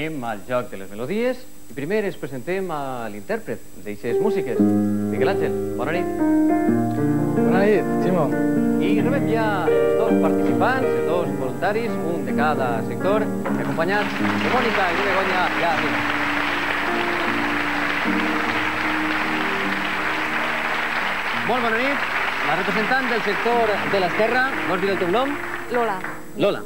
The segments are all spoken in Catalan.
anem al joc de les melodies i primer ens presentem a l'intèrpret d'aixes músiques. Miquel Àngel, bona nit. Bona nit, Ximo. I rebem ja els dos participants, els dos voluntaris, un de cada sector, acompanyats de Mònica i de Begoña, ja arriba. Molt bona nit. La representant del sector de l'esquerra, vols dir el teu nom? Lola. Lola.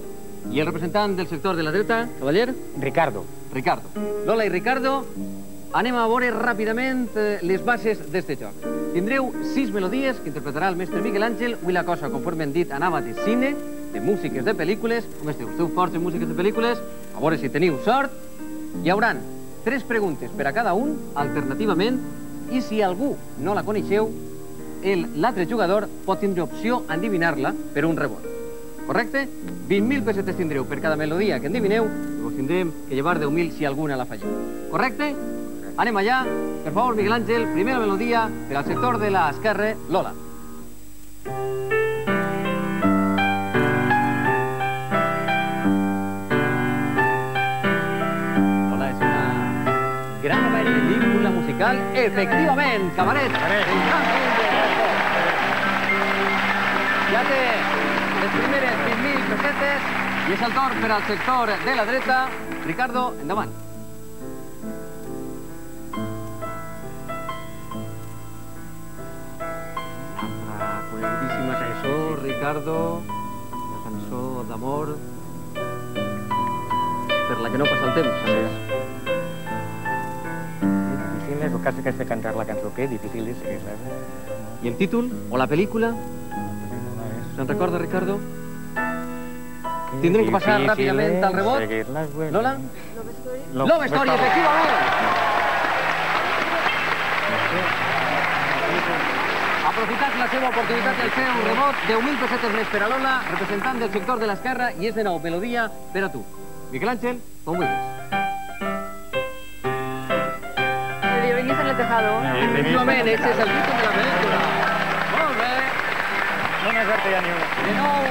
I el representant del sector de la dreta, cavaller? Ricardo. Ricardo. Lola i Ricardo, anem a veure ràpidament les bases d'este joc. Tindreu 6 melodies que interpretarà el mestre Miquel Àngel. Avui la cosa, conforme hem dit, anava de cine, de músiques de pel·lícules. Com esteu? Esteu forts en músiques de pel·lícules? A veure si teniu sort. Hi haurà 3 preguntes per a cada un, alternativament, i si algú no la coneixeu, l'altre jugador pot tindre opció a endivinar-la per un rebot. Correcte? 20.000 pessetes tindreu per cada melodia que endivineu i vos tindrem que llevar 10.000 si alguna la falleu. Correcte? Anem allà. Per favor, Miquel Àngel, primera melodia per al sector de l'esquerra, Lola. Lola és una gran pel·lícula musical. Efectivament, Cabaret. Ja té les primeres 20.000 pessetes i és el torn per al sector de la dreta. Ricardo, endavant. Una conegudíssima cançó, Ricardo. Una cançó d'amor per la que no passa el temps, a més. Difícil és el cas que has de cantar la cançó que difícil és seguir-la. I el títol o la pel·lícula? Se'n recorda, Ricardo? Tindrem que passar ràpidament al rebot. Lola? Love Story, efectivament! Aprofitat la seva oportunitat del seu rebot. 10.000 pessetes més per a Lola, representant del sector de l'esquerra, i és de nou melodia per a tu. Miquel Àngel, com vulguis. El violinista en el tejado. Efectivament, ese és el títol de la pel·lícula. Molt bé. No m'has harta ja ni una. De nou,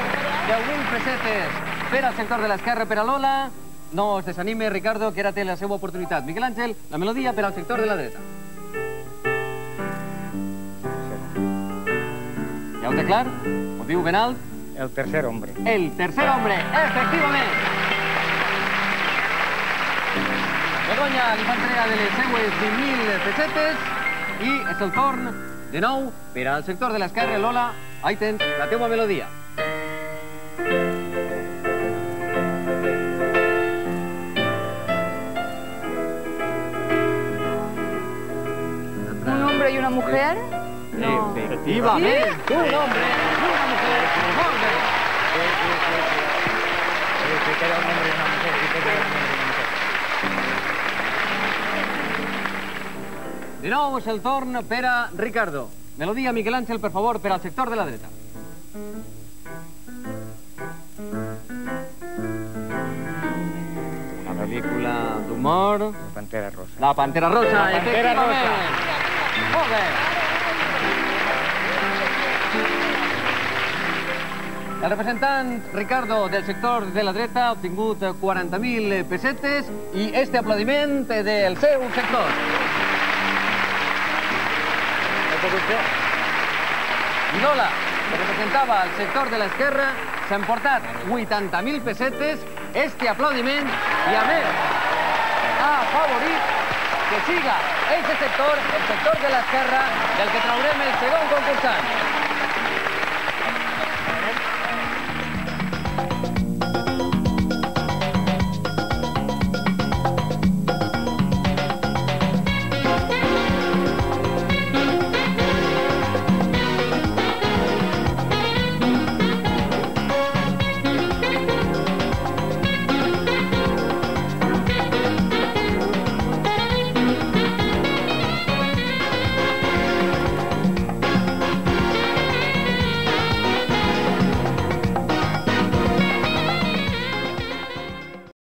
10.000 pessetes per al sector de l'esquerra per a Lola. No es desanime, Ricardo, que ara té la seva oportunitat. Miquel Àngel, la melodia per al sector de la dreta. Ja ho té clar? Ho diu ben alt? El tercer hombre. El tercer hombre, efectivament. Begoña li fa entrega de les seues 20.000 pessetes i és el torn, de nou, per al sector de l'esquerra. Lola, ahí tens la teua melodia. ¿Un hombre y una mujer? No. Efectivament, un hombre i una mujer. Molt bé. Sí, que era un hombre y una mujer. Sí, que era un hombre y una mujer. De nou és el torn per a Ricardo. Melodia, Miquel Àngel, per favor, per al sector de la dreta. Una pel·lícula d'humor. La Pantera Rosa. La Pantera Rosa, La Pantera efectivament. Rosa. Molt bé. El representant Ricardo del sector de la dreta ha obtingut 40.000 pessetes i este aplaudiment del seu sector. I Lola, que representava el sector de l'esquerra, s'ha emportat 80.000 pessetes, este aplaudiment, i a més ha afavorit que siga aquest sector, el sector de l'esquerra, del que traurem el segon concursant.